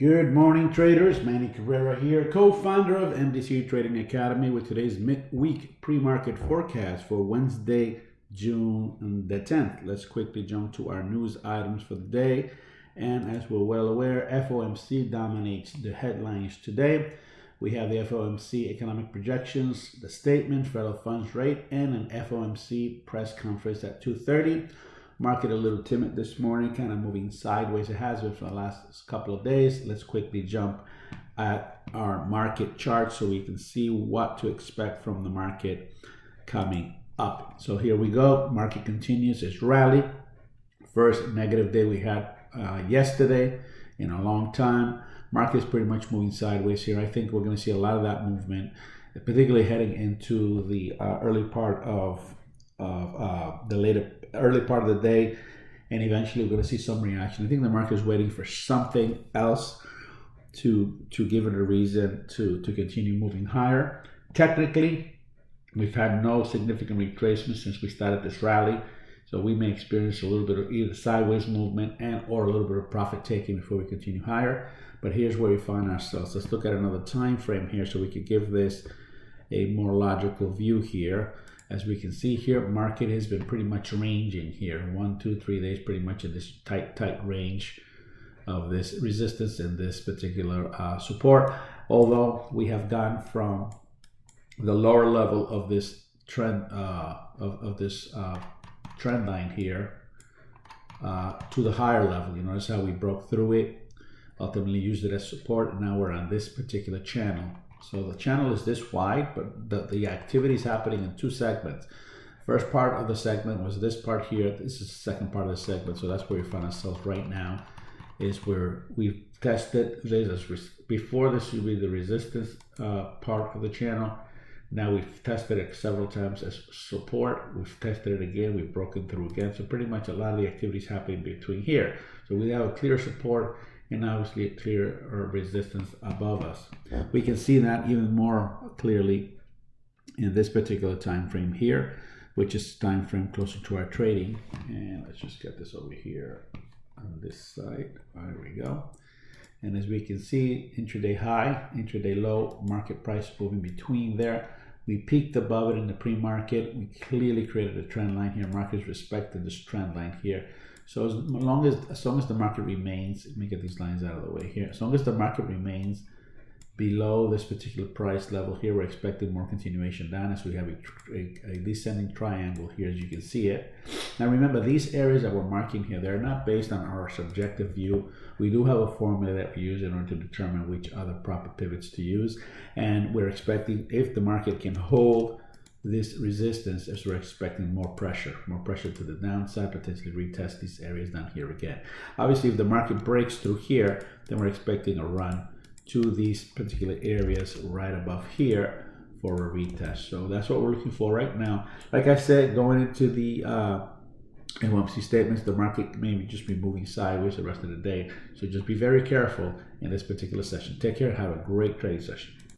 Good morning, traders. Manny Cabrera here, co-founder of MDC Trading Academy, with today's midweek pre-market forecast for Wednesday, June the 10th. Let's quickly jump to our news items for the day. And as we're well aware, FOMC dominates the headlines today. We have the FOMC economic projections, the statement, federal funds rate, and an FOMC press conference at 2:30. Market a little timid this morning, kind of moving sideways. It has been for the last couple of days. Let's quickly jump at our market chart so we can see what to expect from the market coming up. So here we go. Market continues its rally. First negative day we had yesterday in a long time. Market is pretty much moving sideways here. I think we're going to see a lot of that movement, particularly heading into the early part of the early part of the day, and eventually we're going to see some reaction. I think the market is waiting for something else to give it a reason to continue moving higher. Technically, we've had no significant retracement since we started this rally, so we may experience a little bit of either sideways movement and or a little bit of profit taking before we continue higher. But here's where we find ourselves. Let's look at another time frame here so we could give this a more logical view here. As we can see here, market has been pretty much ranging here. 1, 2, 3 days, pretty much in this tight range of this resistance and this particular support. Although we have gone from the lower level of this trend trend line here to the higher level. You notice how we broke through it, ultimately used it as support, and now we're on this particular channel. So the channel is this wide, but the activity is happening in two segments. First part of the segment was this part here. This is the second part of the segment. So that's where we find ourselves right now, is where we've tested this as before. This would be the resistance part of the channel. Now we've tested it several times as support. We've tested it again. We've broken through again. So pretty much a lot of the activity is happening between here. So we have a clear support and obviously a clear resistance above us. We can see that even more clearly in this particular time frame here, which is time frame closer to our trading. And let's just get this over here on this side. There we go. And as we can see, intraday high, intraday low, market price moving between there. We peaked above it in the pre-market. We clearly created a trend line here. Market is respecting this trend line here. So as long as the market remains, let me get these lines out of the way here. As long as the market remains below this particular price level here, we're expecting more continuation down as we have a descending triangle here, as you can see it. Now remember, these areas that we're marking here, they're not based on our subjective view. We do have a formula that we use in order to determine which other proper pivots to use. And we're expecting, if the market can hold this resistance, as we're expecting more pressure to the downside, potentially retest these areas down here again. Obviously, if the market breaks through here, then we're expecting a run to these particular areas right above here for a retest. So that's what we're looking for right now. Like I said, going into the FOMC statements, the market may just be moving sideways the rest of the day. So just be very careful in this particular session. Take care. Have a great trading session.